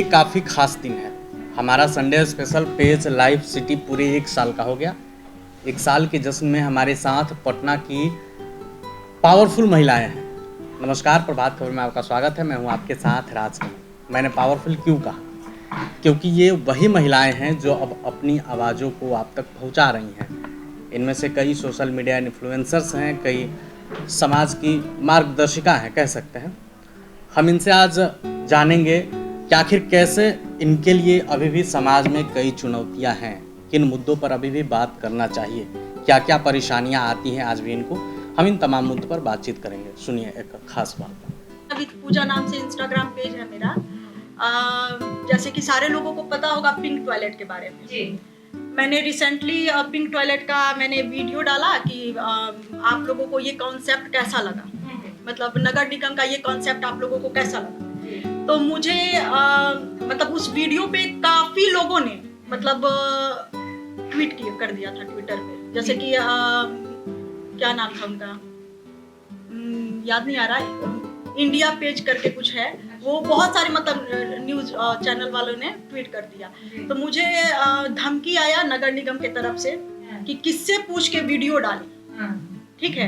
काफ़ी खास दिन है। हमारा Sunday special page live city पूरे 1 साल का हो गया। 1 साल के जश्न में हमारे साथ पटना की पावरफुल महिलाएं हैं। नमस्कार, प्रभात खबर में आपका स्वागत है। मैं हूं आपके साथ राजकमल। मैंने पावरफुल क्यों कहा? क्योंकि ये वही महिलाएं हैं जो अब अपनी आवाज़ों को आप तक पहुंचा रही हैं। इनमें से कई सोशल मीडिया इन्फ्लुएंसर्स हैं, कई समाज की मार्गदर्शिका हैं, कह सकते हैं। हम इनसे आज जानेंगे कि आखिर कैसे इनके लिए अभी भी समाज में कई चुनौतियां हैं, किन मुद्दों पर अभी भी बात करना चाहिए, क्या क्या परेशानियां आती हैं आज भी इनको। हम इन तमाम मुद्दों पर बातचीत करेंगे। सुनिए एक खास बात। अभी पूजा नाम से इंस्टाग्राम पेज है मेरा। जैसे कि सारे लोगों को पता होगा पिंक टॉयलेट के बारे में जी। मैंने रिसेंटली पिंक टॉयलेट का मैंने वीडियो डाला कि आप लोगों को ये कॉन्सेप्ट कैसा लगा, मतलब नगर निगम का ये कॉन्सेप्ट आप लोगों को कैसा लगा। तो मुझे मतलब उस वीडियो पे काफी लोगों ने मतलब ट्वीट कर दिया था ट्विटर पे। जैसे कि क्या नाम था उनका, याद नहीं आ रहा है, इंडिया पेज करके कुछ है, वो बहुत सारे मतलब न्यूज चैनल वालों ने ट्वीट कर दिया। तो मुझे धमकी आया नगर निगम के तरफ से कि किससे पूछ के वीडियो डाली, ठीक है।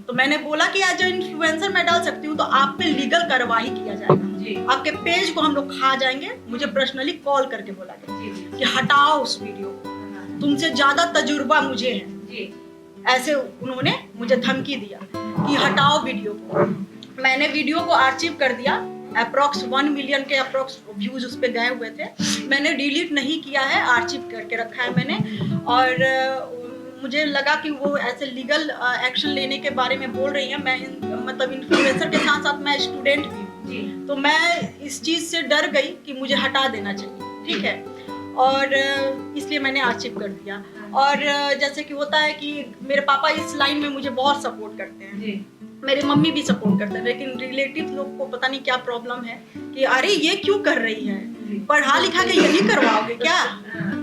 तो मैंने बोला कि एज इन्फ्लुएंसर मैं डाल सकती हूँ, तो आप पे लीगल कार्रवाई किया जाएगा, आपके पेज को हम लोग खा जाएंगे। मुझे पर्सनली कॉल करके बोला गया कि हटाओ उस वीडियो को, तुमसे ज्यादा तजुर्बा मुझे है। ऐसे उन्होंने मुझे धमकी दिया कि हटाओ वीडियो को। मैंने वीडियो को आर्चिव कर दिया। अप्रॉक्स 1 मिलियन के अप्रॉक्स व्यूज उस पे गए हुए थे। मैंने डिलीट नहीं किया है, आर्चिव करके रखा है मैंने। और मुझे लगा कि वो ऐसे लीगल एक्शन लेने के बारे में बोल रही है। मैं मतलब इन्फ्लुएंसर के साथ साथ मैं स्टूडेंट भी, तो मैं इस चीज से डर गई कि मुझे हटा देना चाहिए, ठीक है। और इसलिए मैंने आर्चिव कर दिया। और जैसे कि होता है कि मेरे पापा इस लाइन में मुझे बहुत सपोर्ट करते हैं, मेरी मम्मी भी सपोर्ट करते हैं, लेकिन रिलेटिव लोग को पता नहीं क्या प्रॉब्लम है कि अरे ये क्यों कर रही है, पढ़ा लिखा के यही करवाओगे क्या।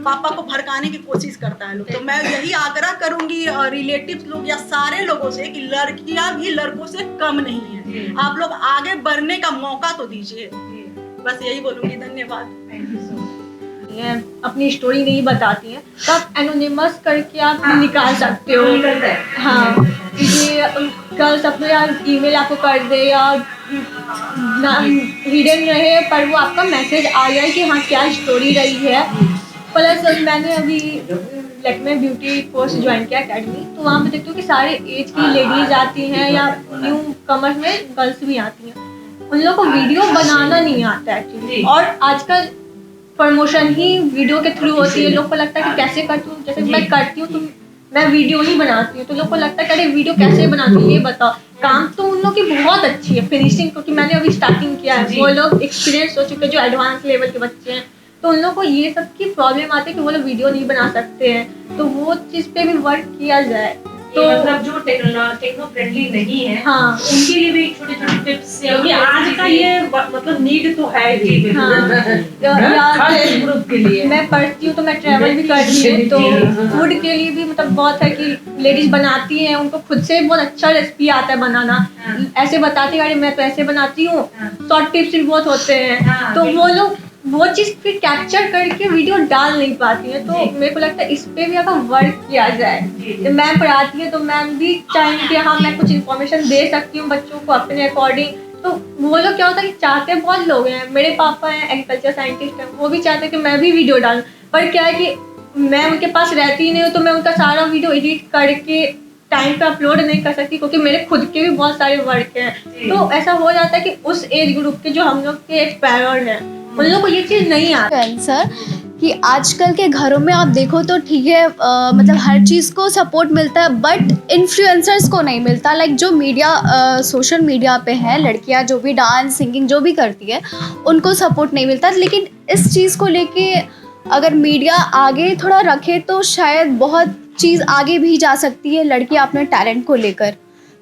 पापा को भड़काने की कोशिश करता है लोग। तो मैं यही आग्रह करूंगी रिलेटिव लोग या सारे लोगों से कि लड़कियां भी लड़कों से कम नहीं है, आप लोग आगे बढ़ने का मौका तो दीजिए। बस यही बोलूंगी। धन्यवाद। अपनी स्टोरी नहीं बताती हैं तो आप एनोनिमस करके आप निकाल सकते हो। हाँ, ये गर्ल्स अपने ईमेल आपको कर दे या हिडन रहे, पर वो आपका मैसेज आ जाए कि हाँ क्या स्टोरी रही है। प्लस मैंने अभी लैक्मे ब्यूटी कोर्स ज्वाइन किया अकेडमी, तो वहाँ पे देखती हूँ कि सारे एज की लेडीज आती हैं या न्यू कमर्स में गर्ल्स भी आती हैं। उन लोगों को वीडियो बनाना नहीं आता एक्चुअली, और आजकल प्रमोशन ही वीडियो के थ्रू होती है। लोग को लगता है कि कैसे करती हूँ, जैसे मैं करती हूँ तो मैं वीडियो नहीं बनाती हूँ, तो लोग को लगता है कि अरे वीडियो कैसे बनाती हूँ ये बताओ। काम तो उन लोग की बहुत अच्छी है, फिनिशिंग, क्योंकि मैंने अभी स्टार्टिंग किया है। वो लोग एक्सपीरियंस हो चुके जो एडवांस लेवल के बच्चे हैं, तो उन लोग को ये सब की प्रॉब्लम आती है कि वो लोग वीडियो नहीं बना सकते हैं। तो वो चीज़ पे भी वर्क किया जाए। तो मतलब जो टेक्नो फ्रेंडली नहीं है, हाँ, उनके लिए भी छोटे-छोटे टिप्स, क्योंकि आज का ये मतलब नीड तो है ही। ग्रुप के लिए मैं पढ़ती हूँ तो मैं ट्रैवल भी करती हूँ, तो फूड के लिए भी मतलब बहुत है कि लेडीज बनाती हैं, उनको खुद से बहुत अच्छा रेसिपी आता है बनाना। ऐसे बताती है अरे मैं तो ऐसे बनाती हूँ, शॉर्ट टिप्स भी बहुत होते हैं। तो वो लोग वो चीज़ फिर कैप्चर करके वीडियो डाल नहीं पाती है। तो मेरे को लगता है इस पे भी अगर वर्क किया जाए। मैम पढ़ाती है तो मैम भी चाहेंगे कि हाँ मैं कुछ इन्फॉर्मेशन दे सकती हूँ बच्चों को अपने अकॉर्डिंग। तो वो लोग क्या होता है कि चाहते हैं, बहुत लोग हैं, मेरे पापा हैं एग्रीकल्चर साइंटिस्ट हैं, वो भी चाहते हैं कि मैं भी वीडियो डालूँ, पर क्या है कि मैं उनके पास रहती नहीं हूँ, तो मैं उनका सारा वीडियो एडिट करके टाइम पे अपलोड नहीं कर सकती, क्योंकि मेरे खुद के भी बहुत सारे वर्क हैं। तो ऐसा हो जाता है कि उस एज ग्रुप के जो हम लोग के एक्सपायर्ड हैं उन लोगों को ये चीज़ नहीं आती। आंसर कि आजकल के घरों में आप देखो तो ठीक है, मतलब हर चीज़ को सपोर्ट मिलता है, बट इन्फ्लुएंसर्स को नहीं मिलता। लाइक जो मीडिया सोशल मीडिया पे है, लड़कियां जो भी डांस सिंगिंग जो भी करती है उनको सपोर्ट नहीं मिलता। लेकिन इस चीज़ को लेके अगर मीडिया आगे थोड़ा रखे तो शायद बहुत चीज़ आगे भी जा सकती है लड़कियां अपने टैलेंट को लेकर।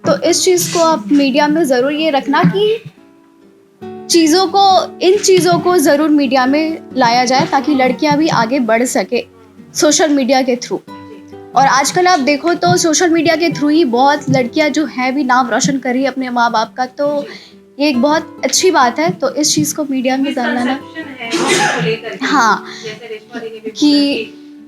तो इस चीज़ को आप मीडिया में ज़रूर ये रखना कि इन चीज़ों को ज़रूर मीडिया में लाया जाए, ताकि लड़कियां भी आगे बढ़ सके सोशल मीडिया के थ्रू। और आजकल आप देखो तो सोशल मीडिया के थ्रू ही बहुत लड़कियां जो हैं भी नाम रोशन कर रही है अपने माँ बाप का, तो ये एक बहुत अच्छी बात है। तो इस चीज़ को मीडिया में डालना लेकर के, हाँ, जैसे रेशमा दी ने भी कि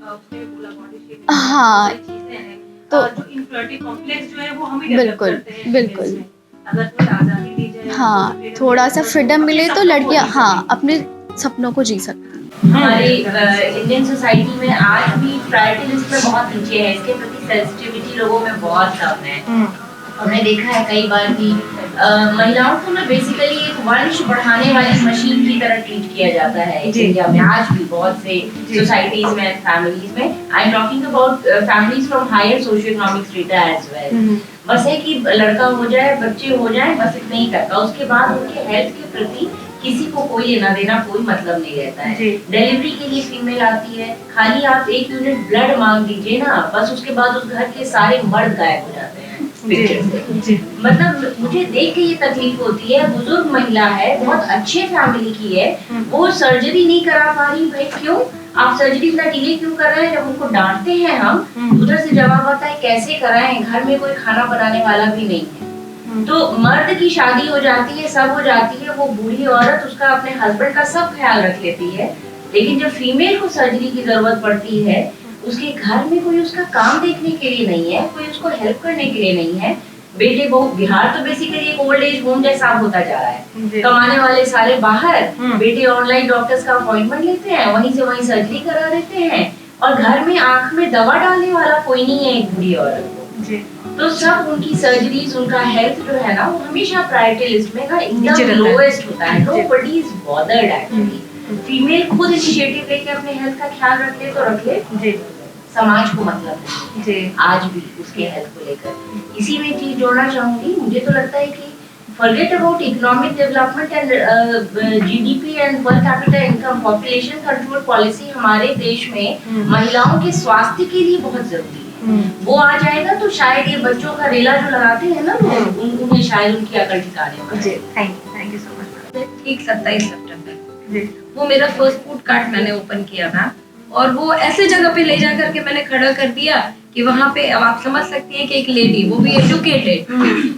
उसने भी बोला बॉडी शेमिंग, हाँ, चीजें हैं तो जो इन्फिनिटी कॉम्प्लेक्स जो है वो हम ही डेवलप बिल्कुल, करते हैं बिल्कुल। females में। अगर थोड़ी आजादी दी जाए, हाँ, freedom थोड़ा दी सा जाए, फ्रीडम अपने मिले तो सपनों को लड़कियां जी हाँ सकें। अपने सपनों को जी सकती हैं। हमारी इंडियन सोसाइटी में आज भी प्रायोरिटी लिस्ट में बहुत नीचे है, इसके प्रति सेंसिटिविटी लोगों में बहुत कम है। हमने देखा है कई बार कि महिलाओं को ना बेसिकली एक वंश बढ़ाने वाली मशीन की तरह ट्रीट किया जाता है इंडिया में आज भी बहुत से सोसाइटीज में एंड फैमिलीज में। I am talking about families from higher socio economic strata as well. बस है कि लड़का हो जाए, बच्चे हो जाए, बस इतना ही तक, उसके बाद उनके हेल्थ के प्रति किसी को कोई लेना देना कोई मतलब नहीं रहता है। डिलीवरी के लिए फीमेल आती है, खाली आप 1 यूनिट ब्लड मांग दीजिए ना, बस उसके बाद उस घर के सारे मर्द गायब हो जाते हैं पिक्चर से। मतलब मुझे देख के ये तकलीफ होती है, बुजुर्ग महिला है, बहुत अच्छे फैमिली की है, वो सर्जरी नहीं करा पा रही। भाई क्यों आप सर्जरी इतना डिले क्यों कर रहे हैं? जब उनको डांटते हैं हम, उधर से जवाब आता है कैसे कराएं, घर में कोई खाना बनाने वाला भी नहीं है। तो मर्द की शादी हो जाती है, सब हो जाती है, वो बूढ़ी औरत उसका अपने हस्बैंड का सब ख्याल रख लेती है, लेकिन जब फीमेल को सर्जरी की जरूरत पड़ती है, उसके घर में कोई उसका काम देखने के लिए नहीं है, कोई उसको हेल्प करने के लिए नहीं है। बेटे बहू, बिहार तो बेसिकली एक ओल्ड एज होम जैसा होता जा रहा है। कमाने वाले सारे बाहर, बेटे ऑनलाइन डॉक्टर्स का अपॉइंटमेंट लेते हैं, वहीं से वहीं सर्जरी करा देते हैं, और घर में आंख में दवा डालने वाला कोई नहीं है एक बूढ़ी औरत को। तो सब उनकी सर्जरीज, उनका हेल्थ जो है ना, वो हमेशा प्रायोरिटी लिस्ट में का एकदम लोएस्ट होता है। Nobody is bothered actually. Female खुद इनिशिएटिव लेके अपने हेल्थ का ख्याल रख ले तो रख ले, समाज को मतलब है आज भी उसके हेल्थ को लेकर। इसी में चीज जोड़ना चाहूंगी, मुझे तो लगता है कि forget about economic development and GDP and per capita income, population control policy हमारे देश में महिलाओं के स्वास्थ्य के लिए बहुत जरूरी है। वो आ जाएगा तो शायद ये बच्चों का रेला जो लगाते हैं ना लोग, उन्हें शायद उनकी अकल ठिकाने में। Thank you so much. ठीक 27 सितंबर वो मेरा फर्स्ट फूड कार्ट मैंने ओपन किया था, और वो ऐसे जगह पे ले जा करके मैंने खड़ा कर दिया कि वहाँ पे, अब आप समझ सकती हैं कि एक लेडी, वो भी एजुकेटेड,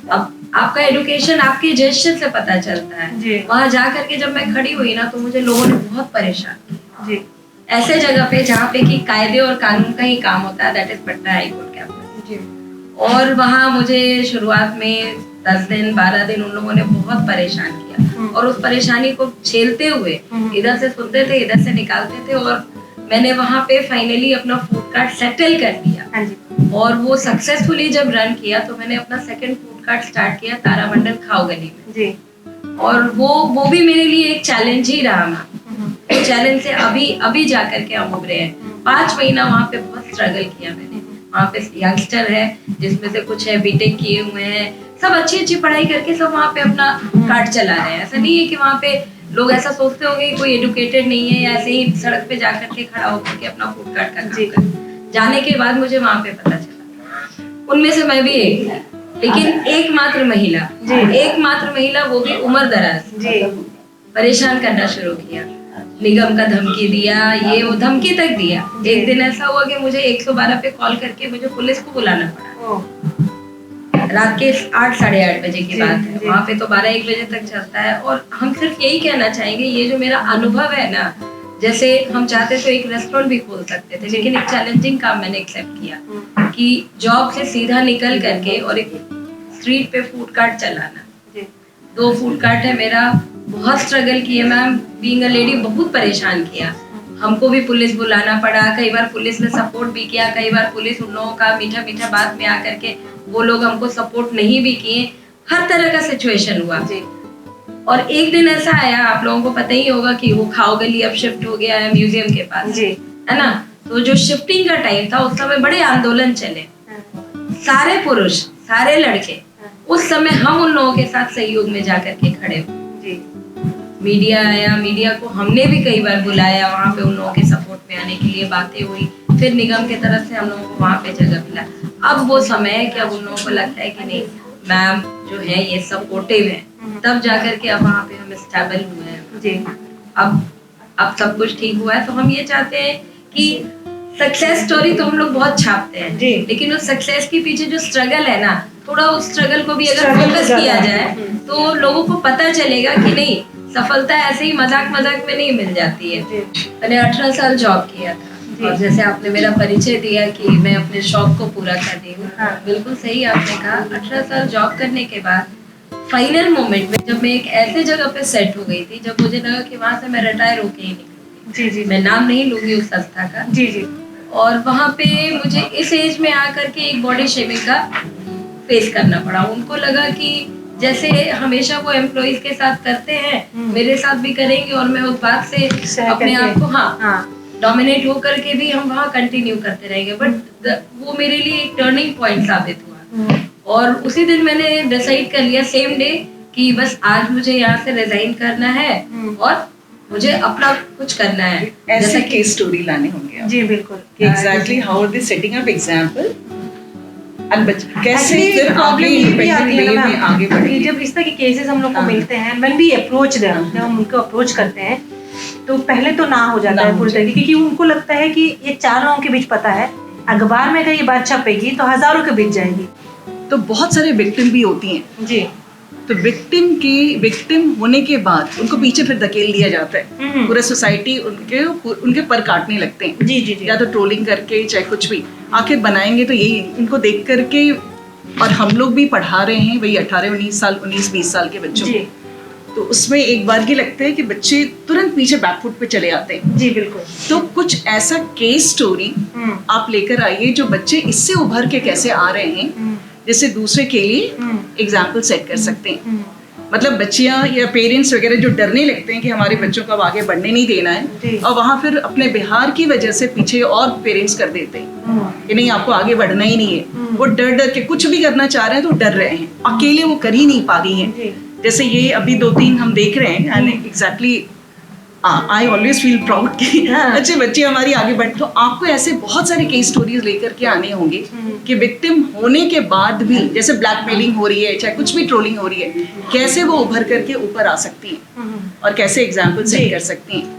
अब आपका एजुकेशन आपके जेस्चर से पता चलता है। वहाँ जा करके जब मैं खड़ी हुई ना, तो मुझे लोगों ने बहुत परेशान किया। ऐसे जगह पे जहाँ पे कि कायदे और कानून का ही काम होता है, that is Patna high court campus. और वहाँ मुझे शुरुआत में 10 दिन 12 दिन उन लोगों ने बहुत परेशान किया, और उस परेशानी को झेलते हुए इधर से सुनते थे, इधर से निकालते थे, और मैंने वहाँ पे फाइनली अपना फूड कार्ट सेटल कर दिया। और वो सक्सेसफुली जब रन किया, तो मैंने अपना सेकंड फूड कार्ट स्टार्ट किया तारामंडल खाओ गली में। और वो भी मेरे लिए एक चैलेंज ही रहा ना। वो चैलेंज से अभी जा करके हम उभरे हैं। 5 महीना वहाँ पे बहुत स्ट्रगल किया मैंने। वहाँ पे यंगस्टर है, जिसमें से कुछ है बीटेक किए हुए हैं, सब अच्छी पढ़ाई करके सब वहाँ पे अपना कार्ट चला रहे हैं। ऐसा नहीं है कि वहाँ पे लोग ऐसा सोचते होंगे कोई एजुकेटेड नहीं है, या ऐसे ही सड़क पे जाकर के खड़ा होकर के अपना फूड कार्ट का काम कर। जाने के बाद मुझे वहाँ पे पता चला, उनमें से मैं भी एक थी, लेकिन एकमात्र महिला, वो भी उम्र दराज, परेशान करना शुरू किया। निगम का धमकी दिया, ये वो धमकी तक दिया। एक दिन ऐसा हुआ कि मुझे 112 पे कॉल करके मुझे पुलिस को बुलाना पड़ा। रात के 8 साढ़े 8 बजे की बात है। वहाँ पे तो 12-1 बजे तक चलता है। और हम सिर्फ यही कहना चाहेंगे, ये जो मेरा अनुभव है ना, जैसे हम चाहते तो एक रेस्टोरेंट भी खोल सकते थे, लेकिन एक चैलेंजिंग काम मैंने एक्सेप्ट किया कि जॉब से सीधा निकल करके और एक स्ट्रीट पे फूड कार्ट चलाना। 2 फूड कार्ट है मेरा। बहुत स्ट्रगल किया मैम, बीइंग अ लेडी बहुत परेशान किया। हमको भी पुलिस बुलाना पड़ा, कई बार पुलिस ने सपोर्ट भी किया, कई बार पुलिस उन लोगों का मीठा बात में आकर के वो लोग हमको सपोर्ट नहीं भी किए। हर तरह का सिचुएशन हुआ। और एक दिन ऐसा आया, आप लोगों को पता ही होगा कि वो खाओ गली अब शिफ्ट हो गया है म्यूजियम के पास, है ना। तो जो शिफ्टिंग का टाइम था, उस समय बड़े आंदोलन चले, सारे पुरुष सारे लड़के। उस समय हम उन लोगों के साथ सहयोग में जाकर के खड़े हुए। मीडिया आया, मीडिया को हमने भी कई बार बुलाया, वहाँ पे उन लोगों के सपोर्ट में आने के लिए बातें हुई। फिर निगम की तरफ से हम लोगों को वहाँ पे जगह मिला। अब वो समय है कि अब उन लोगों को लगता है कि नहीं, मैम जो है ये सपोर्टिव है, तब जाकर के अब वहाँ पे हम स्टेबल हुए हैं। अब सब कुछ ठीक हुआ है। तो हम ये चाहते हैं कि सक्सेस स्टोरी तो हम लोग बहुत छापते हैं, लेकिन उस सक्सेस के पीछे जो स्ट्रगल है ना, थोड़ा उस स्ट्रगल को भी अगर फोकस किया जाए तो लोगों को पता चलेगा कि नहीं, सफलता ऐसे ही मजाक मजाक में नहीं मिल जाती है। मैंने 18 साल जॉब किया था और जैसे आपने मेरा परिचय दिया कि मैं अपने शौक को पूरा कर रही हूँ, बिल्कुल सही आपने कहा। 18 साल जॉब करने के बाद फाइनल मोमेंट में जब मैं एक ऐसे जगह पे सेट हो गई थी जब मुझे लगा कि वहाँ से मैं रिटायर होके ही निकलूंगी। जी, मैं नाम नहीं लूंगी उस संस्था का। जी। और वहाँ पे मुझे इस एज में आकर के एक बॉडी शेमिंग का फेस करना पड़ा। उनको लगा कि जैसे हमेशा वो एम्प्लॉइज के साथ करते हैं मेरे साथ भी करेंगे और मैं उस बात से अपने आप को डोमिनेट होकर के भी हम वहाँ कंटिन्यू करते रहेंगे। बट वो मेरे लिए एक टर्निंग पॉइंट साबित हुआ और उसी दिन मैंने डिसाइड कर लिया सेम डे कि बस आज मुझे यहाँ से रिजाइन करना है और मुझे अपना कुछ करना है। ऐसे केस स्टोरी लाने होंगे। जी बिल्कुल। Exactly how are they setting up example and कैसे फिर प्रॉब्लम ये भी आती है ना आगे बढ़े। जब इस तरह के केसेस हम लोग को मिलते हैं, व्हेन वी अप्रोच देम, जब हम उनको अप्रोच करते हैं तो पहले तो ना हो जाता है पूरी तरीके, क्योंकि उनको लगता है कि ये 4 लोगों के बीच पता है, अखबार में अगर ये बात छपेगी तो हजारों के बीच जाएगी। तो बहुत सारे विक्टिम भी होती हैं। जी। तो विक्टिम होने के बाद उनको पीछे फिर धकेल दिया जाता है। पूरा सोसाइटी उनके पर काटने लगते हैं। जी। या तो ट्रोलिंग करके चाहे कुछ भी, आखिर बनाएंगे तो यही इनको देख करके। और हम लोग भी पढ़ा रहे हैं वही 19-20 साल के बच्चों को, तो उसमें एक बार ये लगता है कि बच्चे तुरंत पीछे बैकफुट पे चले आते हैं। जी बिल्कुल। तो कुछ ऐसा केस स्टोरी आप लेकर आइए जो बच्चे इससे उभर के कैसे आ रहे हैं, जिससे दूसरे के लिए एग्जाम्पल सेट कर सकते हैं। मतलब बच्चियां या पेरेंट्स वगैरह जो डरने लगते हैं कि हमारे बच्चों को अब आगे बढ़ने नहीं देना है, और वहाँ फिर अपने बिहार की वजह से पीछे और पेरेंट्स कर देते हैं कि नहीं आपको आगे बढ़ना ही नहीं है। वो डर के कुछ भी करना चाह रहे हैं तो डर रहे हैं, अकेले वो कर ही नहीं पा रही हैं। जैसे ये अभी 2-3 हम देख रहे हैं and exactly I always feel proud कि अच्छे बच्चे हमारी आगे बढ़। तो आपको ऐसे बहुत सारे केस स्टोरीज लेकर के आने होंगे कि विक्टिम होने के बाद भी जैसे ब्लैकमेलिंग हो रही है चाहे कुछ भी ट्रोलिंग हो रही है, कैसे वो उभर करके ऊपर आ सकती हैं और कैसे एग्जाम्पल सेट कर सकती हैं।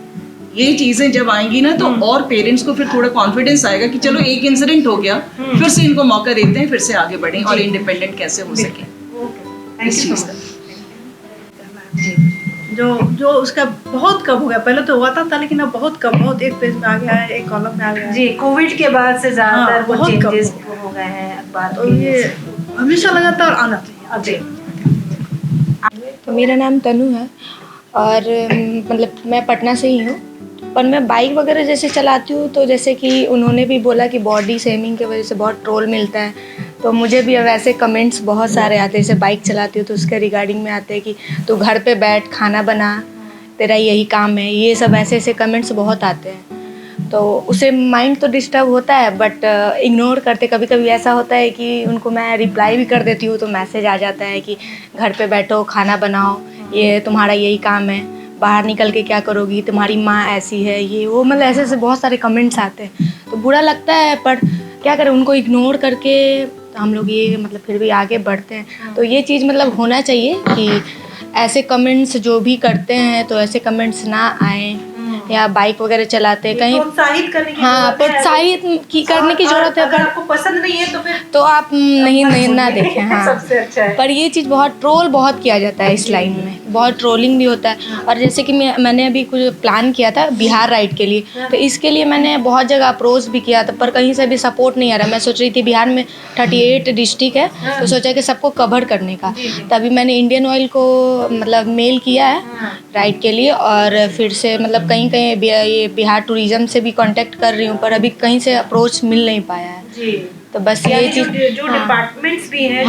ये चीजें जब आएंगी ना तो और पेरेंट्स को फिर थोड़ा कॉन्फिडेंस आएगा कि चलो एक इंसिडेंट हो गया, फिर से इनको मौका देते हैं, फिर से आगे बढ़ें और इंडिपेंडेंट कैसे हो सके इस चीज का। जो उसका बहुत कम हो गया, पहले तो हुआ था लेकिन अब बहुत कम, बहुत एक पेज में आ गया है, एक कॉलम में आ गया है। जी, कोविड के बाद से ज्यादातर बहुत चेंजेस हो गए हैं अखबार। तो ये हमेशा लगातार आना चाहिए। तो मेरा नाम तनु है और मतलब मैं पटना से ही हूँ, पर मैं बाइक वगैरह जैसे चलाती हूँ तो जैसे कि उन्होंने भी बोला कि बॉडी शेमिंग की वजह से बहुत ट्रोल मिलता है, तो मुझे भी अब ऐसे कमेंट्स बहुत सारे आते हैं। जैसे बाइक चलाती हूँ तो उसके रिगार्डिंग में आते हैं कि तू घर पे बैठ खाना बना, तेरा यही काम है, ये सब ऐसे कमेंट्स बहुत आते हैं। तो उससे माइंड तो डिस्टर्ब होता है बट इग्नोर करते, कभी कभी ऐसा होता है कि उनको मैं रिप्लाई भी कर देती हूँ तो मैसेज आ जाता है कि घर पे बैठो खाना बनाओ, ये तुम्हारा यही काम है, बाहर निकल के क्या करोगी, तुम्हारी माँ ऐसी है, ये वो, मतलब ऐसे बहुत सारे कमेंट्स आते हैं। तो बुरा लगता है पर क्या करें, उनको इग्नोर करके हम लोग ये मतलब फिर भी आगे बढ़ते हैं। तो ये चीज़ मतलब होना चाहिए कि ऐसे कमेंट्स जो भी करते हैं तो ऐसे कमेंट्स ना आए, या बाइक वगैरह चलाते कहीं प्रोत्साहित करने की प्रोत्साहित करने की जरूरत है। अगर आपको पसंद नहीं है तो फिर तो आप नहीं ना देखें। हाँ, सबसे अच्छा है। पर ये चीज़ बहुत ट्रोल बहुत किया जाता है इस लाइन में, बहुत ट्रोलिंग भी होता है। और जैसे कि मैंने अभी कुछ प्लान किया था बिहार राइड के लिए, तो इसके लिए मैंने बहुत जगह अप्रोच भी किया था पर कहीं से भी सपोर्ट नहीं आ रहा। मैं सोच रही थी बिहार में 38 डिस्ट्रिक्ट है तो सोचा कि सबको कवर करने का, तभी मैंने इंडियन ऑयल को मतलब मेल किया है राइड के लिए, और फिर से मतलब कहीं ये बिहार टूरिज्म से भी कांटेक्ट कर रही हूँ पर अभी कहीं से अप्रोच मिल नहीं पाया है। जी। तो बस ये चीज़ जो डिपार्टमेंट्स भी हैं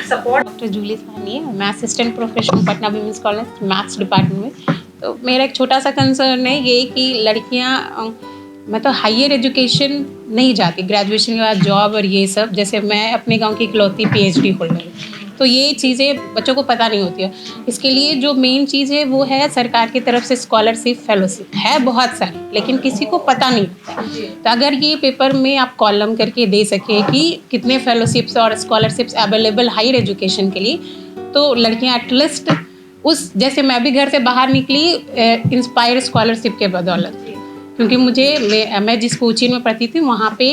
सपोर्ट। डॉक्टर जूली सानी है, मैं assistant professor Patna women's college maths department में। तो मेरा एक छोटा सा कंसर्न है ये कि लड़कियां मतलब हायर एजुकेशन नहीं जाती, ग्रेजुएशन के बाद जॉब और ये सब। जैसे मैं अपने गांव की इकलौती PhD होल्डर हूँ, तो ये चीज़ें बच्चों को पता नहीं होती है। इसके लिए जो मेन चीज़ है वो है सरकार की तरफ से स्कॉलरशिप फेलोशिप है बहुत सारी, लेकिन किसी को पता नहीं होता। तो अगर ये पेपर में आप कॉलम करके दे सके कि कितने फेलोशिप्स और स्कॉलरशिप्स अवेलेबल हायर एजुकेशन के लिए, तो लड़कियां एटलीस्ट उस, जैसे मैं भी घर से बाहर निकली इंस्पायर स्कॉलरशिप के बदौलत, क्योंकि मैं जिस कोचिंग में पढ़ती थी वहाँ पे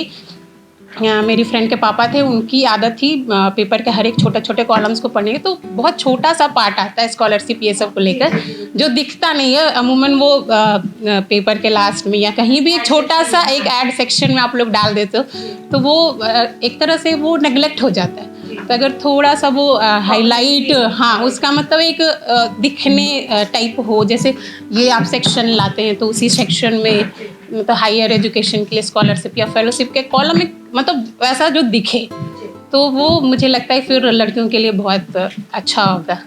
मेरी फ्रेंड के पापा थे, उनकी आदत थी पेपर के हर एक छोटे छोटे कॉलम्स को पढ़ने की। तो बहुत छोटा सा पार्ट आता है स्कॉलरशिप ये सब को लेकर जो दिखता नहीं है अमूमन, वो पेपर के लास्ट में या कहीं भी एक छोटा सा एक ऐड सेक्शन में आप लोग डाल देते हो, तो वो एक तरह से वो नेग्लेक्ट हो जाता है। तो अगर थोड़ा सा वो हाईलाइट, हाँ, उसका मतलब एक दिखने टाइप हो, जैसे ये आप सेक्शन लाते हैं तो उसी सेक्शन में मतलब हायर एजुकेशन के लिए स्कॉलरशिप या फेलोशिप के कॉलम में मतलब वैसा जो दिखे, तो वो मुझे लगता है फिर लड़कियों के लिए बहुत अच्छा होगा।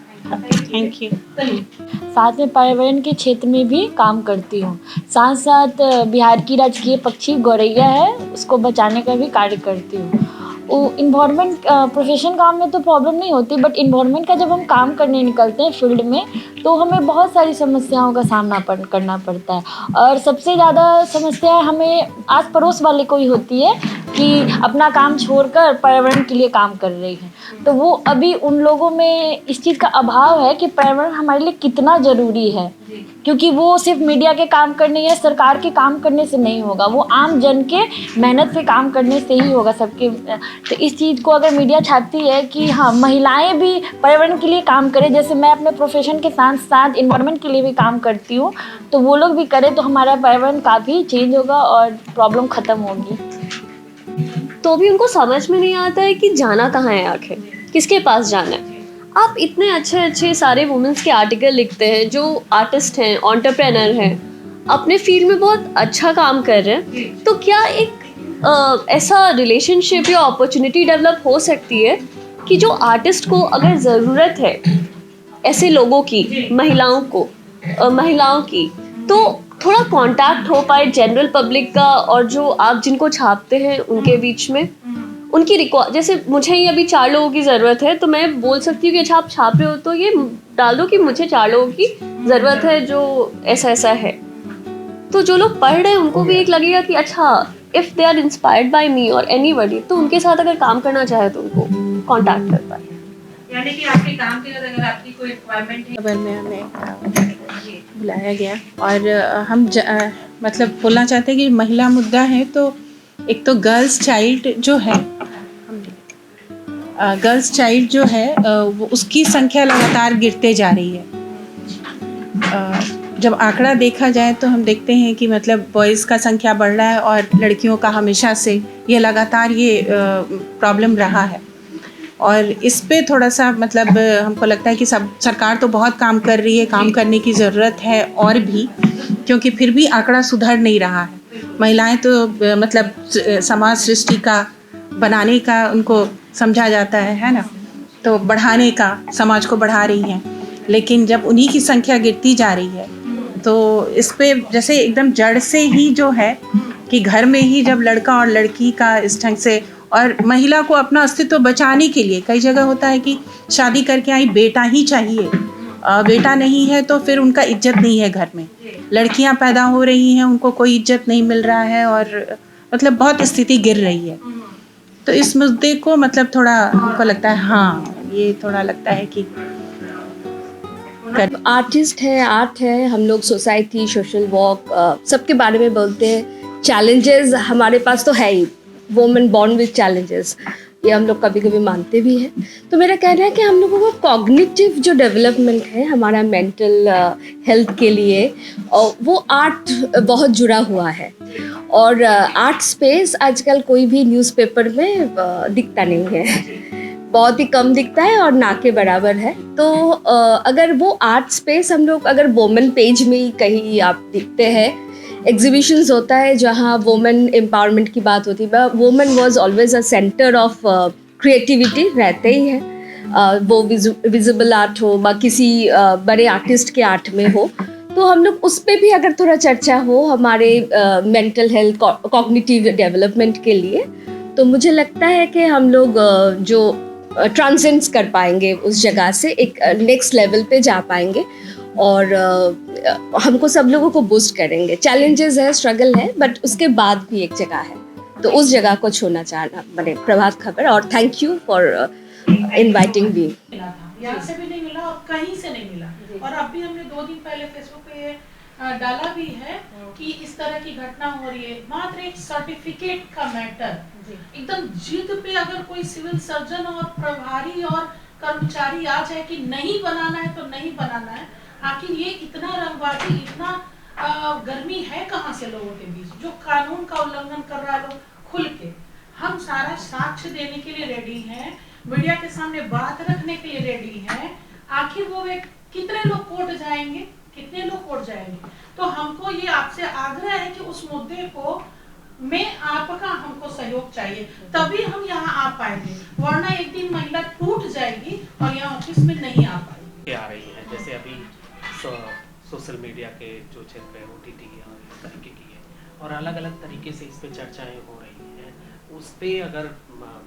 Thank you. साथ में पर्यावरण के क्षेत्र में भी काम करती हूँ। साथ साथ बिहार की राजकीय पक्षी गौरैया है, उसको बचाने का भी कार्य करती हूँ। इन्वायरमेंट प्रोफेशन काम में तो प्रॉब्लम नहीं होती, बट इन्वायरमेंट का जब हम काम करने निकलते हैं फील्ड में, तो हमें बहुत सारी समस्याओं का सामना करना पड़ता है। और सबसे ज़्यादा समस्या हमें आस पड़ोस वाले को ही होती है कि अपना काम छोड़कर पर्यावरण के लिए काम कर रही है। तो वो अभी उन लोगों में इस चीज़ का अभाव है कि पर्यावरण हमारे लिए कितना ज़रूरी है, क्योंकि वो सिर्फ मीडिया के काम करने या सरकार के काम करने से नहीं होगा, वो आम जन के मेहनत से काम करने से ही होगा सबके। तो इस चीज़ को अगर मीडिया चाहती है कि हाँ, महिलाएं भी पर्यावरण के लिए काम करें, जैसे मैं अपने प्रोफेशन के साथ साथ इन्वायरमेंट के लिए भी काम करती हूँ, तो वो लोग भी करें तो हमारा पर्यावरण काफ़ी चेंज होगा और प्रॉब्लम ख़त्म होगी। तो भी उनको समझ में नहीं आता है कि जाना कहाँ है, आखिर किसके पास जाना है। आप इतने अच्छे अच्छे सारे वुमेन्स के आर्टिकल लिखते हैं, जो आर्टिस्ट हैं, एंटरप्रेन्योर हैं, अपने फील्ड में बहुत अच्छा काम कर रहे हैं, तो क्या एक ऐसा रिलेशनशिप या अपॉर्चुनिटी डेवलप हो सकती है कि जो आर्टिस्ट को अगर ज़रूरत है ऐसे लोगों की, महिलाओं की, तो थोड़ा कांटेक्ट हो पाए जनरल पब्लिक का और जो आप जिनको छापते हैं उनके बीच में, उनकी जैसे मुझे ही अभी 4 लोगों की ज़रूरत है, तो मैं बोल सकती हूँ कि अच्छा आप छाप रहे हो तो ये डाल दो कि मुझे 4 लोगों की ज़रूरत है जो ऐसा ऐसा है, तो जो लोग पढ़ रहे हैं उनको भी एक लगेगा कि अच्छा, if they are inspired by me और एनीबॉडी, तो उनके साथ अगर काम करना चाहे तो उनको कांटेक्ट कर पाए। यानी कि आपके काम के लिए अगर आपकी कोई रिक्वायरमेंट है। खबर में हमें बुलाया गया और हम मतलब बोलना चाहते हैं कि महिला मुद्दा है, तो एक तो गर्ल्स चाइल्ड जो है वो उसकी संख्या लगातार गिरते जा रही है। जब आंकड़ा देखा जाए तो हम देखते हैं कि मतलब बॉयज़ का संख्या बढ़ रहा है और लड़कियों का हमेशा से ये लगातार ये प्रॉब्लम रहा है। और इस पे थोड़ा सा मतलब हमको लगता है कि सरकार तो बहुत काम कर रही है, काम करने की ज़रूरत है और भी, क्योंकि फिर भी आंकड़ा सुधर नहीं रहा है। महिलाएं तो मतलब समाज सृष्टि का बनाने का उनको समझा जाता है ना, तो बढ़ाने का, समाज को बढ़ा रही हैं, लेकिन जब उन्हीं की संख्या गिरती जा रही है तो इस पे जैसे एकदम जड़ से ही जो है कि घर में ही जब लड़का और लड़की का इस ढंग से, और महिला को अपना अस्तित्व बचाने के लिए कई जगह होता है कि शादी करके आई बेटा ही चाहिए, बेटा नहीं है तो फिर उनका इज्जत नहीं है घर में, लड़कियां पैदा हो रही हैं उनको कोई इज्जत नहीं मिल रहा है और मतलब बहुत स्थिति गिर रही है। तो इस मुद्दे को मतलब थोड़ा हमको लगता है, हाँ, ये थोड़ा लगता है कि आर्टिस्ट है, आर्ट है, हम लोग सोसाइटी, सोशल वर्क सबके बारे में बोलते हैं। चैलेंजेस हमारे पास तो है ही, वुमेन बॉर्न विद चैलेंजेस, ये हम लोग कभी कभी मानते भी हैं। तो मेरा कहना है कि हम लोगों को कॉग्निटिव जो डेवलपमेंट है हमारा मेंटल हेल्थ के लिए, वो आर्ट बहुत जुड़ा हुआ है। और आर्ट स्पेस आजकल कोई भी न्यूज़पेपर में दिखता नहीं है, बहुत ही कम दिखता है और ना के बराबर है। तो अगर वो आर्ट स्पेस हम लोग अगर वुमेन पेज में ही कहीं आप दिखते हैं, एग्जीबिशंस होता है जहाँ वुमेन एम्पावरमेंट की बात होती है, women was always a centre of creativity रहते ही है, वो विजिबल आर्ट हो या किसी बड़े आर्टिस्ट के आर्ट में हो, तो हम लोग उस पर भी अगर थोड़ा चर्चा हो हमारे मेंटल हेल्थ, कॉग्निटिव डेवलपमेंट के लिए, तो मुझे लगता है कि हम लोग जो ट्रांसेंड्स कर पाएंगे उस जगह से, एक नेक्स्ट लेवल पे जा पाएंगे और हमको सब लोगों को बूस्ट करेंगे। चैलेंजेस है, स्ट्रगल है, बट उसके बाद भी एक जगह है, तो उस जगह को छूना चाहना बने प्रभात खबर। और थैंक यू फॉर इनवाइटिंग मी। यहाँ से भी नहीं मिला और कहीं से नहीं मिला, और अभी हमने 2 दिन पहले फेसबुक पे डाला भी है कि इस तरह की घटना हो रही है, मात्र एक सर्टिफिकेट का मैटर, एकदम जिद पे अगर कोई सिविल सर्जन और प्रभारी और कर्मचारी आ जाए कि नहीं बनाना है तो नहीं बनाना है। आखिर ये इतना रंगबाजी, इतना गर्मी है कहाँ से लोगों के बीच, जो कानून का उल्लंघन कर रहा है लोग खुल के। हम सारा साक्ष्य देने के लिए रेडी हैं, मीडिया के सामने बात रखने के लिए रेडी हैं। आखिर वो कितने लोग कोर्ट जाएंगे, कितने लोग कोर्ट जाएंगे? तो हमको ये आपसे आग्रह है कि उस मुद्दे को में आपका हमको सहयोग चाहिए, तभी हम यहाँ आ पाएंगे, वरना एक दिन महिला टूट जाएगी और यहाँ ऑफिस में नहीं आ पाएगी। आ रही है जैसे अभी सोशल मीडिया के जो क्षेत्र है OTT और इस तरीके की है, और अलग अलग तरीके से इस पे चर्चाएं हो रही हैं। उस पे अगर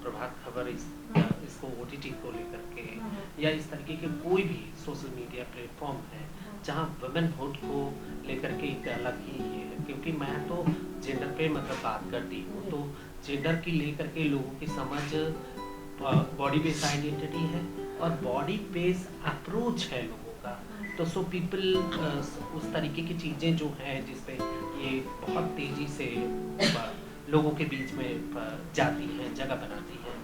प्रभात खबर इसको OTT को लेकर के या इस तरीके के कोई भी सोशल मीडिया प्लेटफॉर्म है जहाँ वुमेन वोट को लेकर के एक अलग ही ये है, क्योंकि मैं तो जेंडर पे मतलब बात करती हूँ, तो जेंडर की लेकर के लोगों की समझ बॉडी बेस्ड आइडेंटिटी है और बॉडी बेस्ड अप्रोच है लोगों का। तो सो पीपल उस तरीके की चीज़ें जो हैं जिसपे ये बहुत तेज़ी से लोगों के बीच में जाती हैं, जगह बनाती हैं,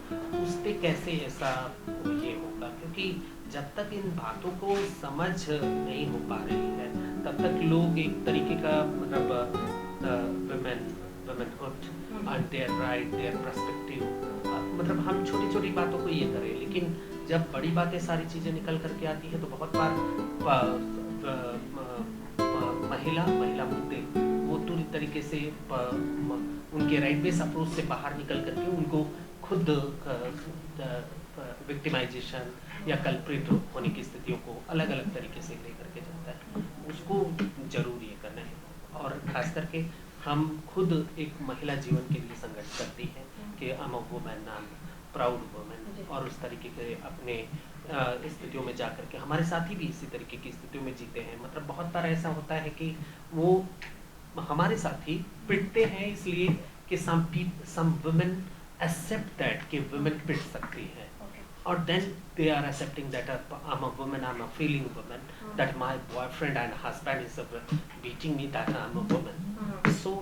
उस पर कैसे ऐसा ये होगा? क्योंकि जब तक इन बातों को समझ नहीं हो पा रही है तब तक लोग एक तरीके का मतलब womanhood and their right, their perspective, मतलब हम छोटी छोटी बातों को ये करें, लेकिन जब बड़ी बातें सारी चीज़ें निकल करके आती है तो बहुत बार महिला मुद्दे वो पूरी तरीके से उनके राइट बेस अप्रोच से बाहर निकल करके उनको खुद विक्टिमाइजेशन या कल्प्रिट होने की स्थितियों को अलग अलग तरीके से लेकर के जाता है। उसको जरूर ये करना है, और खास करके हम खुद एक महिला जीवन के लिए संघर्ष करती है कि I am a woman, I am proud woman, और उस तरीके के अपने स्थितियों में जाकर के हमारे साथी भी इसी तरीके की स्थितियों में जीते हैं। मतलब बहुत बार ऐसा होता है कि वो हमारे साथी पिटते हैं इसलिए कि some women accept that कि women पिट सकती है, और then they are accepting that I'm a woman, I'm a feeling woman, that my boyfriend and husband is beating me, that I'm a woman. So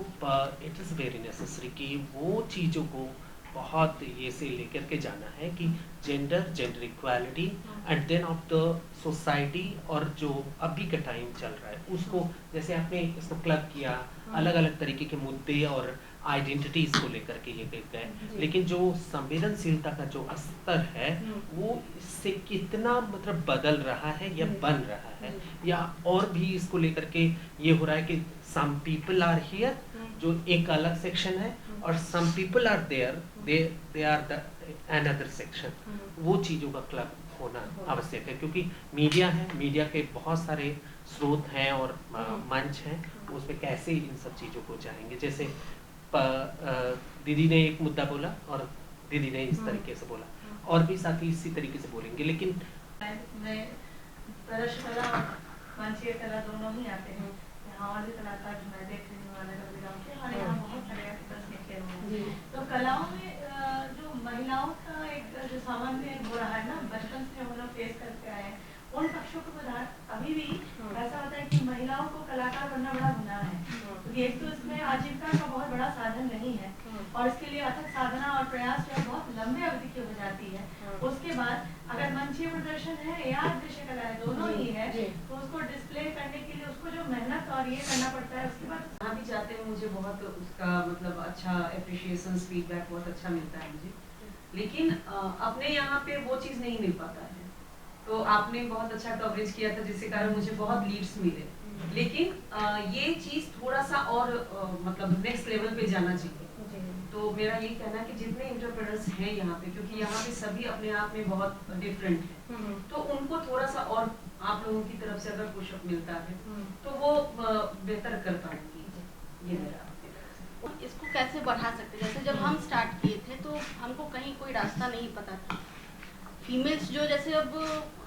it is very necessary कि वो चीज़ों को बहुत ये से लेकर के जाना है कि gender equality and then of the society, और जो अभी का टाइम चल रहा है उसको, जैसे आपने इसको क्लब किया, अलग अलग तरीके के मुद्दे और आइडेंटिटीज को लेकर के ये देखते हैं, लेकिन जो संवेदनशीलता का जो स्तर है वो इससे कितना मतलब बदल रहा है या बन रहा है, या और भी इसको लेकर के ये हो रहा है कि सम पीपल आर हियर, जो एक अलग सेक्शन है, और some people are there, they are the another section. वो चीज़ों का क्लब होना आवश्यक है, क्योंकि मीडिया है, मीडिया के बहुत सारे स्रोत हैं और मंच हैं, उस पर कैसे इन सब चीज़ों को जाएंगे। जैसे दीदी ने एक मुद्दा बोला और दीदी ने इस तरीके से बोला, और भी साथी इसी तरीके से बोलेंगे, लेकिन प्रदर्शन कला मंचीय कला दोनों ही आते हैं यहाँ, और भी कलाकार जो मैं देख रही हूँ अलग अलग जगहों के, हमारे यहाँ बहुत सारे एक्टर्स लिखे हुए हैं। तो कलाओं में जो महिलाओं का एक जो सामान्य हो रहा है ना, बचपन से हम लोग फेस करते आए हैं, उन पक्षों को सुधार अभी भी ऐसा होता है कि महिलाओं को कलाकार बनना बड़ा गुनाह है, क्योंकि एक तो इसमें आजीविका का बहुत बड़ा साधन नहीं है, और इसके लिए अथक साधना और प्रयास जो है बहुत लंबे अवधि की हो जाती है। उसके बाद अगर मंचीय प्रदर्शन है या दृश्य कला है, दोनों ही है, तो उसको डिस्प्ले करने के लिए उसको जो मेहनत और ये करना पड़ता है, उसके बाद जहाँ भी जाते हैं मुझे बहुत उसका मतलब अच्छा अप्रिशिएशन, फीडबैक बहुत अच्छा मिलता है मुझे, लेकिन अपने यहाँ पे वो चीज़ नहीं मिल पाता है। तो आपने बहुत अच्छा कवरेज किया था जिसके कारण मुझे बहुत लीड्स मिले, लेकिन ये चीज़ थोड़ा सा और मतलब नेक्स्ट लेवल पे जाना चाहिए। तो मेरा यही कहना है कि जितने एंटरप्रेन्योर्स हैं यहाँ पे, क्योंकि यहाँ पे सभी अपने आप में बहुत डिफरेंट हैं, तो उनको थोड़ा सा और आप लोगों की तरफ से अगर पुशअप मिलता है तो वो बेहतर कर पाएंगी। ये मेरा इसको कैसे बढ़ा सकते हैं? जैसे जब हम स्टार्ट किए थे तो हमको कहीं कोई रास्ता नहीं पता था। फीमेल्स जो जैसे अब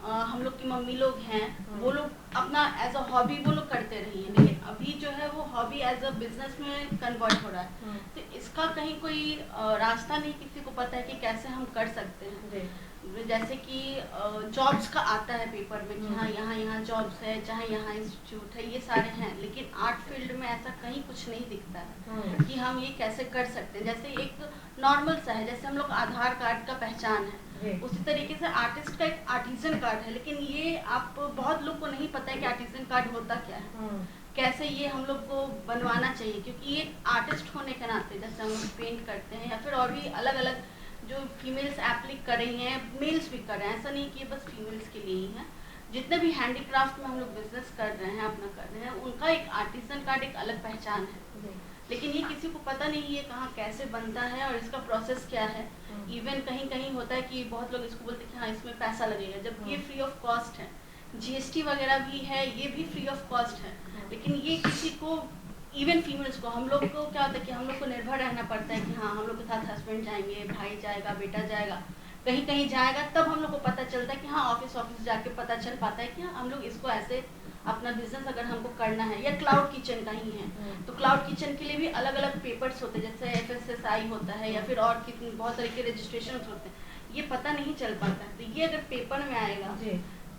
हम लोग की मम्मी लोग हैं, वो लोग अपना एज अ हॉबी वो लोग करते रही हैं, लेकिन अभी जो है वो हॉबी एज अ बिजनेस में कन्वर्ट हो रहा है। तो इसका कहीं कोई रास्ता नहीं किसी को पता है कि कैसे हम कर सकते हैं। जैसे कि जॉब्स का आता है पेपर में कि हाँ यहाँ जॉब्स है, चाहे यहाँ इंस्टीट्यूट है, ये सारे हैं, लेकिन आर्ट फील्ड में ऐसा कहीं कुछ नहीं दिखता है कि हम ये कैसे कर सकते हैं। जैसे एक नॉर्मल सा है, जैसे हम लोग आधार कार्ड का पहचान है, उसी तरीके से आर्टिस्ट का एक आर्टिजन कार्ड है, लेकिन ये आप बहुत लोग को नहीं पता है कि आर्टिजन कार्ड होता क्या है, कैसे ये हम लोग को बनवाना चाहिए, क्योंकि ये आर्टिस्ट होने के नाते जैसे हम लोग पेंट करते हैं या फिर और भी अलग अलग जो फीमेल्स एप्लिक कर रही हैं, मेल्स भी कर रहे हैं, ऐसा नहीं कि बस फीमेल्स के लिए ही है। जितने भी हैंडीक्राफ्ट में हम लोग बिजनेस कर रहे हैं, अपना कर रहे हैं, उनका एक आर्टिजन कार्ड एक अलग पहचान है, लेकिन ये किसी को पता नहीं है कहाँ कैसे बनता है और इसका प्रोसेस क्या है। इवन कहीं कहीं होता है कि बहुत लोग इसको बोलते हैं कि हाँ इसमें पैसा लगेगा, जबकि ये फ्री ऑफ कॉस्ट है। GST वगैरह भी है, ये भी फ्री ऑफ कॉस्ट है, लेकिन ये किसी को, इवन फीमेल्स को, हम लोग को क्या होता है कि हम लोग को निर्भर रहना पड़ता है कि हाँ हम लोग के साथ हस्बैंड जाएंगे, भाई जाएगा, बेटा जाएगा, कहीं कहीं जाएगा, तब हम लोग को पता चलता है कि हाँ ऑफिस जाके पता चल पाता है कि हाँ हम लोग इसको ऐसे अपना बिजनेस अगर हमको करना है। या क्लाउड किचन का ही है, तो क्लाउड किचन के लिए भी अलग अलग पेपर्स होते हैं, जैसे FSSI होता है या फिर और कितने बहुत तरह के रजिस्ट्रेशन होते हैं, ये पता नहीं चल पाता है। तो ये अगर पेपर में आएगा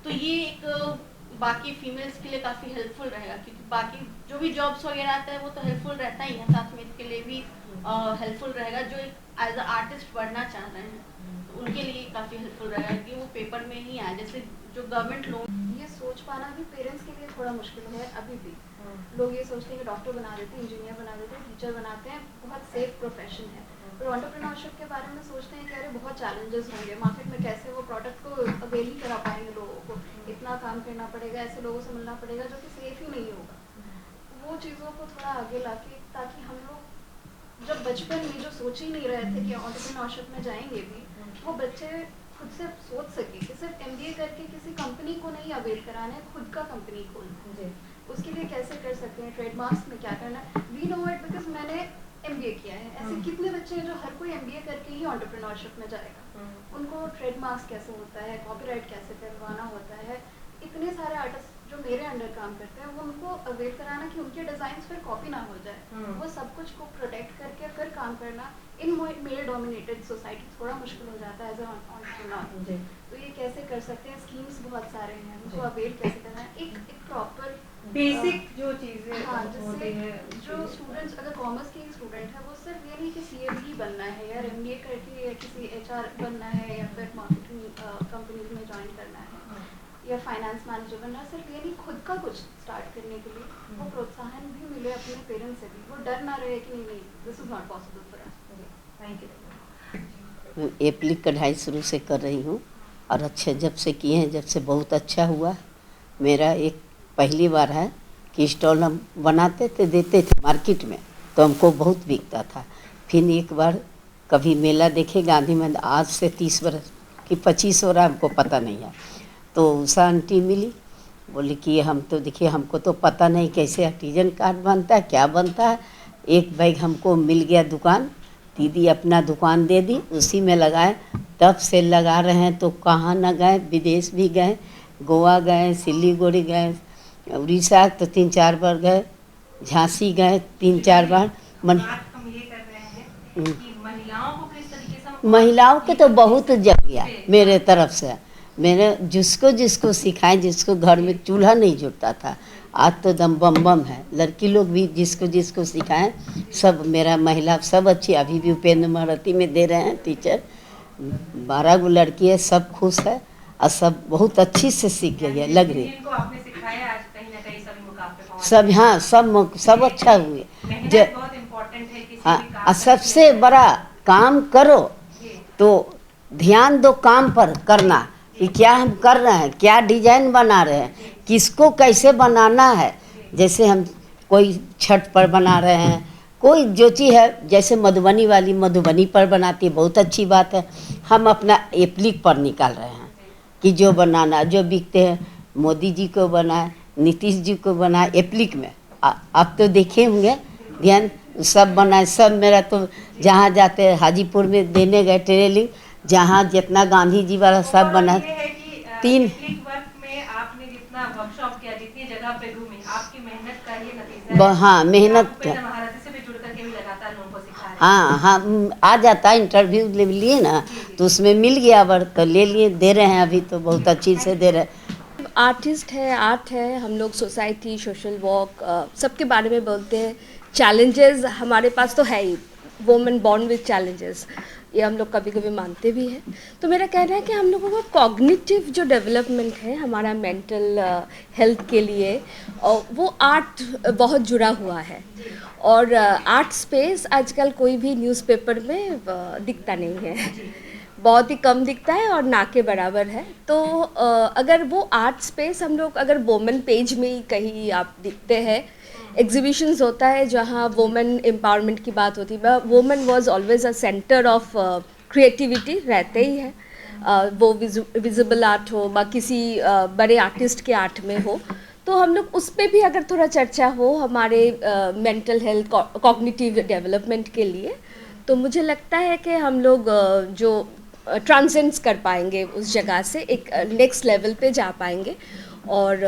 तो ये एक बाकी फीमेल्स के लिए काफ़ी हेल्पफुल रहेगा, क्योंकि बाकी जो भी जॉब्स वगैरह आता है वो तो हेल्पफुल रहता ही है, साथ में इसके लिए भी हेल्पफुल रहेगा जो एक एज अ आर्टिस्ट बढ़ना चाह रहे हैं, तो उनके लिए काफ़ी हेल्पफुल रहेगा कि वो पेपर में ही आए। जैसे जो गवर्नमेंट लोन, ये सोच पाना भी पेरेंट्स के लिए थोड़ा मुश्किल है अभी भी। लोग ये सोचते हैं कि डॉक्टर बना देते हैं, इंजीनियर बना देते हैं, टीचर बनाते हैं, बहुत सेफ प्रोफेशन है, पर एंटरप्रेन्योरशिप के बारे में सोचते हैं कि अरे बहुत चैलेंजेस होंगे, मार्केट में कैसे वो प्रोडक्ट को अवेल ही करा पाएंगे, लोगों को इतना काम करना पड़ेगा, ऐसे लोगों से मिलना पड़ेगा जो कि सेफ ही नहीं होगा। वो चीज़ों को थोड़ा आगे लाके, ताकि हम लोग जब बचपन में जो सोच ही नहीं रहे थे कि एंटरप्रेन्योरशिप में जाएंगे भी, वो बच्चे खुद से सोच सके कि सिर्फ MBA करके किसी कंपनी को नहीं अवेल कराना है, खुद का कंपनी खोलना है। उसके लिए कैसे कर सकते हैं, ट्रेडमार्क्स में क्या करना है, वी नो इट बिकॉज मैंने MBA किया है। ऐसे कितने बच्चे हैं जो हर कोई MBA करके ही एंटरप्रेन्योरशिप में जाएगा, उनको ट्रेडमार्क्स कैसे होता है, कॉपीराइट कैसे करवाना होता है, इतने सारे आर्टिस्ट जो मेरे अंडर काम करते हैं वो उनको अवेल कराना कि उनके डिजाइन फिर कॉपी ना हो जाए, वो सब कुछ को प्रोटेक्ट करके फिर काम करना इन मेल डोमिनेटेड सोसाइटी थोड़ा मुश्किल हो जाता है एज एंटरप्रेन्योर। तो ये कैसे कर सकते हैं, स्कीम्स बहुत सारे हैं, उनको अवेल कैसे करना है, एक प्रॉपर बेसिक जो चीज़ें हाँ, जैसे जो स्टूडेंट्स अगर कॉमर्स के स्टूडेंट है वो सिर्फ ये नहीं कि CA ही बनना है या MBA करके या किसी HR बनना है या फिर मार्केटिंग कंपनीज में ज्वाइन करना है या फाइनेंस मैनेजर बनना है, सिर्फ ये नहीं, खुद का कुछ स्टार्ट करने के लिए वो प्रोत्साहन भी मिले अपने पेरेंट्स से भी, वो डर ना रहे कि नहीं this is not possible for us. Thank you. Applique कढ़ाई शुरू से कर रही हूँ और अच्छे जब से किए हैं, जब से बहुत अच्छा हुआ। मेरा एक पहली बार है कि स्टॉल हम बनाते थे, देते थे मार्केट में, तो हमको बहुत बिकता था। फिर एक बार कभी मेला देखे गांधी में, आज से 30 वर्ष कि 25 हो रहा, हमको पता नहीं है, तो उषा आंटी मिली, बोली कि हम तो देखिए हमको तो पता नहीं कैसे आर्टिजन कार्ड बनता है, क्या बनता है। एक बैग हमको मिल गया दुकान, दीदी अपना दुकान दे दी, उसी में लगाए, तब से लगा रहे हैं। तो कहाँ न गए, विदेश भी गए, गोवा गए, सिलीगुड़ी गए, उड़ीसा तो 3-4 बार गए, झांसी गए 3-4 बार। हम ये कर रहे हैं कि महिलाओं को किस तरीके से, महिलाओं के तो बहुत जग गया मेरे तरफ से, मैंने जिसको सिखाए, जिसको घर में चूल्हा नहीं जुटता था, आज तो दम बम है। लड़की लोग भी जिसको सिखाएं, सब मेरा महिला सब अच्छी, अभी भी उपेंद्र महारती में दे रहे हैं टीचर, 12 गो लड़की है, सब खुश है और सब बहुत अच्छी से सीख गई है, लग रही जिनको आपने सिखाया आज कहीं ना कहीं सभी मुकाम पे पहुंच सब। हाँ, सब अच्छा हुए। बहुत इम्पोर्टेंट है किसी हाँ, भी और सबसे बड़ा काम करो तो ध्यान दो काम पर करना, कि क्या हम कर रहे हैं, क्या डिजाइन बना रहे हैं, किसको कैसे बनाना है। जैसे हम कोई छठ पर बना रहे हैं, कोई जो चीज़ है, जैसे मधुबनी वाली मधुबनी पर बनाती है, बहुत अच्छी बात है। हम अपना एप्लिक पर निकाल रहे हैं कि जो बनाना, जो बिकते हैं, मोदी जी को बनाए, नीतीश जी को बनाए एप्लिक में। आप तो देखे होंगे, ध्यान सब बनाए, सब। मेरा तो जहाँ जाते हैं, हाजीपुर में देने गए ट्रेनिंग, जहाँ जितना गांधी जी वाला सब बना। 3 वर्क में आपने जितना वर्कशॉप किया, जितनी जगह पे घूमे, आपकी मेहनत का ये नतीजा है। हाँ, मेहनत महाराज से भी जुड़ करके भी लगातार लोगों को सिखा रहे हैं। हाँ हाँ आ जाता है, इंटरव्यू ले लिए ना तो उसमें मिल गया वर्क, तो ले लिए, दे रहे हैं अभी तो बहुत अच्छी से दे रहे हैं। आर्टिस्ट है, आर्ट है, हम लोग सोसाइटी, सोशल वर्क सबके बारे में बोलते हैं। चैलेंजेस हमारे पास तो है ही, वुमेन बॉर्न विद चैलेंजेस, ये हम लोग कभी कभी मानते भी हैं। तो मेरा कहना है कि हम लोगों का कॉग्निटिव जो डेवलपमेंट है हमारा मेंटल हेल्थ के लिए, वो आर्ट बहुत जुड़ा हुआ है। और आर्ट स्पेस आजकल कोई भी न्यूज़पेपर में दिखता नहीं है, बहुत ही कम दिखता है और ना के बराबर है। तो अगर वो आर्ट स्पेस हम लोग अगर वुमेन पेज में ही कहीं आप दिखते हैं, एग्जीबिशंस होता है जहाँ वुमेन एम्पावरमेंट की बात होती है, women was always a centre of creativity, रहते ही है, वो विजिबल आर्ट हो या किसी बड़े आर्टिस्ट के आर्ट में हो, तो हम लोग उस पर भी अगर थोड़ा चर्चा हो हमारे मेंटल हेल्थ, कॉग्निटिव डेवलपमेंट के लिए, तो मुझे लगता है कि हम लोग जो ट्रांसेंड्स कर पाएंगे उस जगह से, एक नेक्स्ट लेवल पे जा पाएंगे और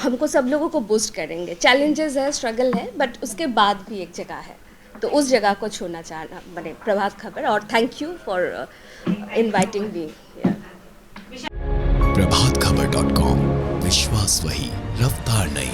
हमको सब लोगों को बूस्ट करेंगे। चैलेंजेस है, स्ट्रगल है, बट उसके बाद भी एक जगह है, तो उस जगह को छूना चाहना बने प्रभात खबर। और thank you for inviting me. प्रभातखबर.com, विश्वास वही, रफ्तार नहीं।